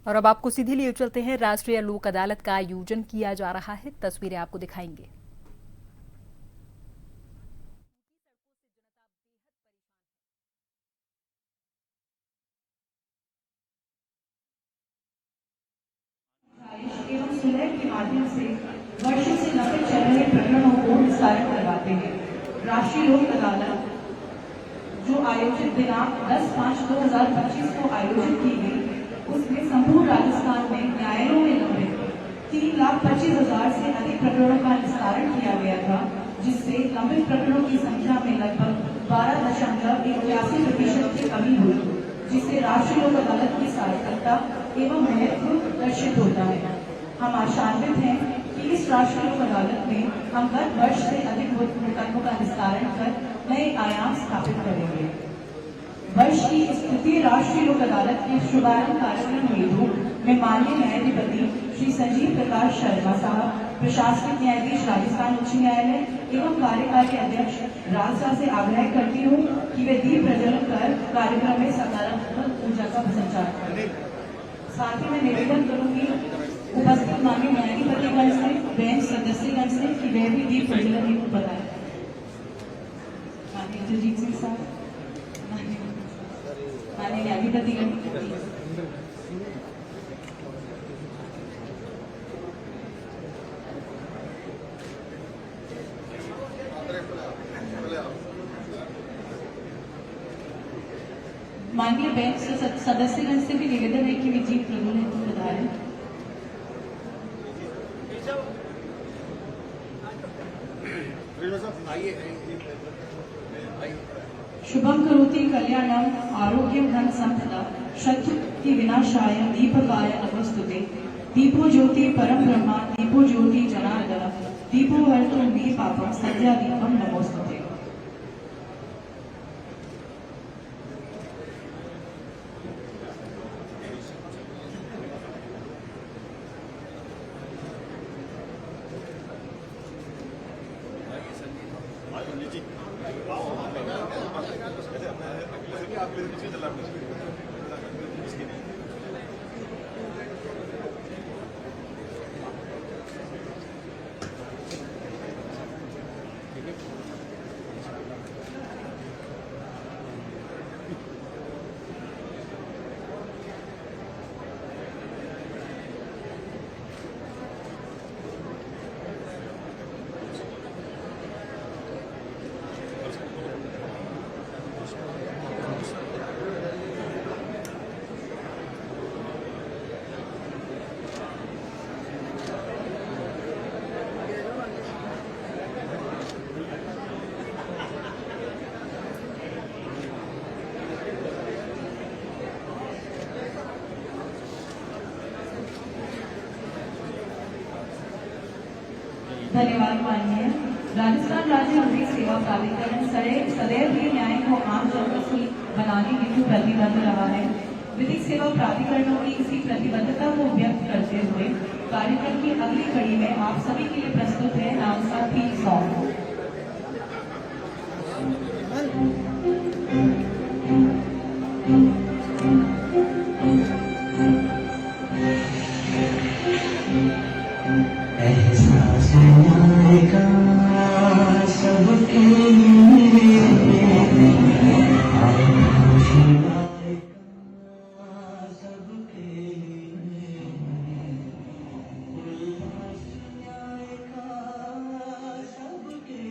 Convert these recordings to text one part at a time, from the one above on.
और अब आपको सीधे लिए चलते हैं, राष्ट्रीय लोक अदालत का आयोजन किया जा रहा है, तस्वीरें आपको दिखाएंगे। एवं सुलह के माध्यम से वर्षों से लंबे चल रहे प्रकरणों को निस्तारण करवाते हैं। राष्ट्रीय लोक अदालत जो आयोजित दिनांक 10/5/2025 को आयोजित की गई, उसमें संपूर्ण राजस्थान में न्यायालयों में लंबित 3,25,000 से अधिक प्रकरणों का निस्तारण किया गया था, जिससे लंबित प्रकरणों की संख्या में लगभग 12.81% की कमी हुई, जिससे राष्ट्रीय लोक अदालत की सार्थकता एवं महत्व दर्शित होता है। हम आशान्वित हैं कि इस राष्ट्रीय लोक अदालत में हम गत वर्ष से अधिक मुकदमों का निस्तारण कर नए आयाम स्थापित करेंगे। वर्ष की इस तृतीय राष्ट्रीय लोक अदालत के शुभारंभ कार्यक्रम हेतु में माननीय न्यायाधिपति श्री संजीव प्रकाश शर्मा साहब, प्रशासनिक न्यायाधीश राजस्थान उच्च न्यायालय एवं कार्यकारी अध्यक्ष राजसा से आग्रह करती हूँ कि वे दीप प्रज्वलन कर कार्यक्रम में सकारात्मक ऊर्जा का संचार करें। साथ ही मैं निवेदन करूंगी उपस्थित माननीय न्यायाधिपतिगण से, बेंच सदस्यगण से कि वे भी दीप प्रज्वलन हेतु बताएं। माननीय इंद्रजीत सिंह साहब, माननीय न्यायाधिपतिगण। माननीय बेंच सदस्यगण से भी निवेदन है कि वे दीप प्रज्वलन हेतु बताएं। शुभम करोति कल्याणम आरोग्यम धन संपदा शत्रु विनाशाय दीपकाय नमोस्तुते। दीपो ज्योति परम ब्रह्मा दीपो ज्योति जनार्दन दीपो हरतु मे पापम संध्या दीपम नमोस्तुते। धन्यवाद। माननीय राजस्थान राज्य विधिक सेवा प्राधिकरण सदैव ही न्याय को आम जन तक बनाने हेतु प्रतिबद्ध रहा है। विधिक सेवा प्राधिकरणों की इसी प्रतिबद्धता को व्यक्त करते हुए कार्यक्रम की अगली कड़ी में आप सभी के लिए प्रस्तुत है नामसा थीम सॉन्ग। एहसास न्याय का सबके लिए सबके लिए उल्लास न्याय का सबके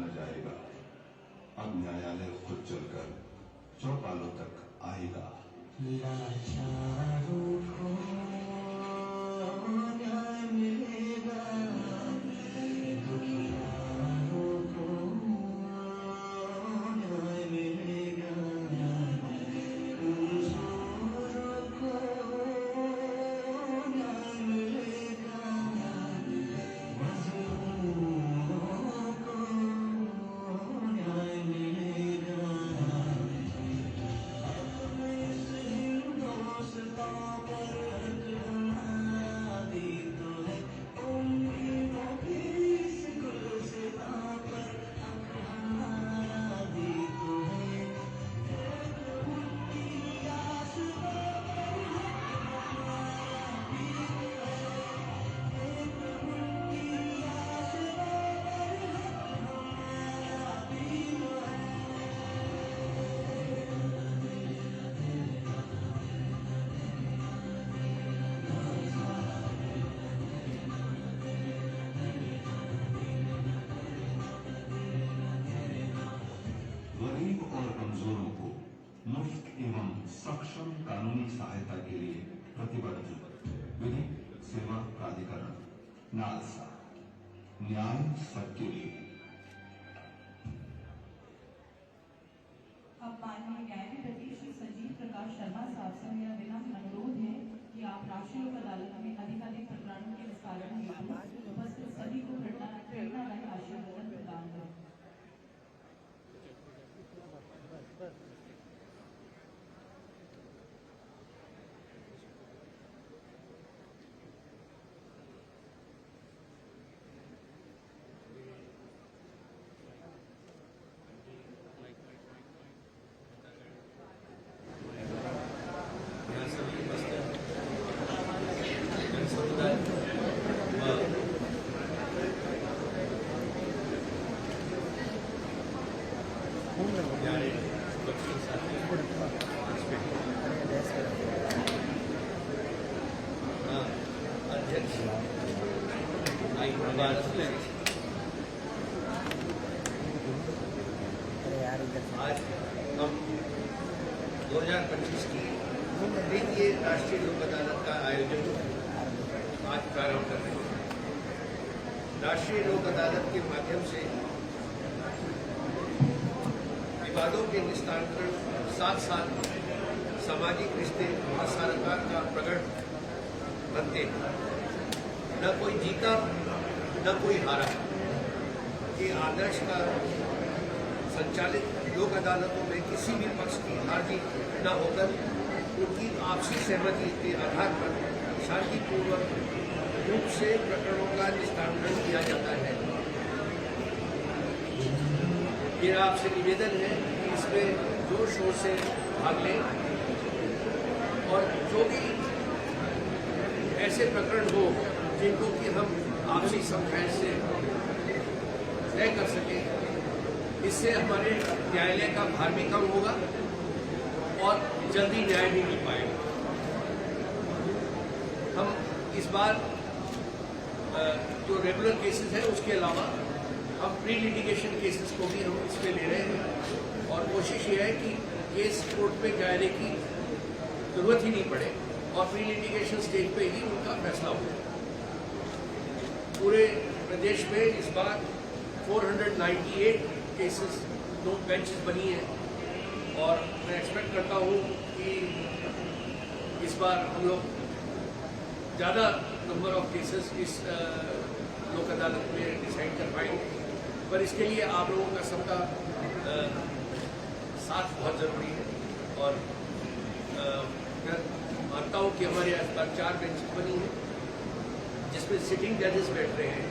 न जाएगा। अब न्यायालय खुद चलकर चौपालों तक आएगा। लाचारों को न्याय मिलेगा, दुखियारों को न्याय मिलेगा, कमजोरों को न्याय मिलेगा, मजलूमों को न्याय मिलेगा। गरीब और कमजोरों को मुफ्त एवं सक्षम कानूनी सहायता के लिए प्रतिबद्ध विधिक सेवा प्राधिकरण नालसा, न्याय सबके लिए। अब माननीय न्यायाधिपति श्री संजीव प्रकाश शर्मा साहब से मेरा विनम्र अनुरोध है कि आप राष्ट्रीय लोक अदालत में अधिकाधिक प्रकरणों के निस्तारण हेतु उपस्थित सभी को प्रेरणादायी आशीर्वाद प्रदान करें। आज हम 2025 की तृतीय राष्ट्रीय लोक अदालत का आयोजन आज प्रारंभ कर रहे हैं। राष्ट्रीय लोक अदालत के माध्यम से विवादों के निस्तारण साथ साथ सामाजिक रिश्ते और सरोकार का प्रकट बनते हैं। न कोई जीता न कोई हारा के आदर्श का संचालित लोक अदालतों में किसी भी पक्ष की हार जीत न होकर उनकी आपसी सहमति के आधार पर शांतिपूर्वक रूप से प्रकरणों का निस्तारण किया जाता है। मेरा आपसे निवेदन है कि इसमें जोर शोर से भाग लें और जो भी ऐसे प्रकरण हो जिनको कि हम आपसी समझाइश से तय कर सकें, इससे हमारे न्यायालय का भार भी कम होगा और जल्दी न्याय भी मिल पाएगा। हम इस बार जो रेगुलर केसेस हैं उसके अलावा हम प्री लिटिगेशन केसेस को भी हम इसमें ले रहे हैं और कोशिश ये है कि केस कोर्ट में जाने की जरूरत ही नहीं पड़े और प्री लिटिगेशन स्टेज पे ही उनका फैसला हो। पूरे प्रदेश में इस बार 498 केसेस दो बेंचेस बनी हैं और मैं एक्सपेक्ट करता हूँ कि इस बार हम लोग ज़्यादा नंबर ऑफ केसेस इस लोक अदालत में डिसाइड कर पाएंगे, पर इसके लिए आप लोगों का सबका साथ बहुत ज़रूरी है। और मैं मानता हूँ कि हमारे इस बार 4 बेंचेस बनी हैं जिसमें सिटिंग जजेस बैठ रहे हैं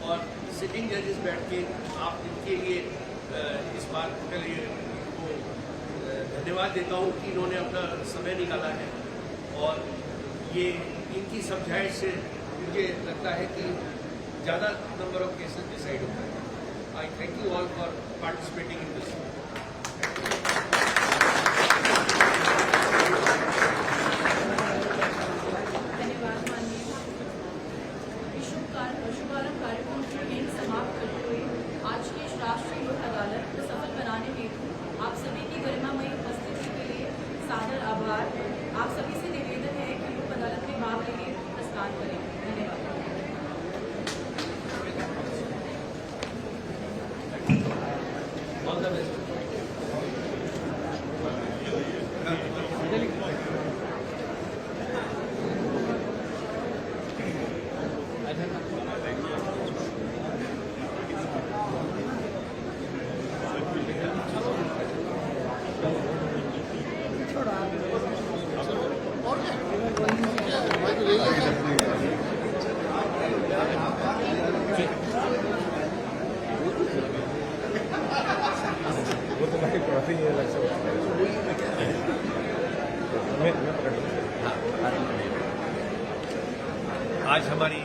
और सिटिंग जजेस बैठ के आप इनके लिए इस बार के लिए धन्यवाद देता हूँ कि इन्होंने अपना समय निकाला है और ये इनकी समझाइश से मुझे लगता है कि ज़्यादा नंबर ऑफ केसेस डिसाइड होता है। आई thank you all for participating in this. धन्यवाद माननीय। शुभारंभ कार्यक्रम को समाप्त करते हुए आज के बढ़ाने हेतु आप सभी की गरिमामयी उपस्थिति के लिए सादर आभार। आप सभी से निवेदन है कि लोक अदालत में भाग लेने प्रस्थान करें। धन्यवाद। All the best. वो तो बाकी ट्रॉफी नहीं अलग से होता है। मैं पकड़ लूँ। आज हमारी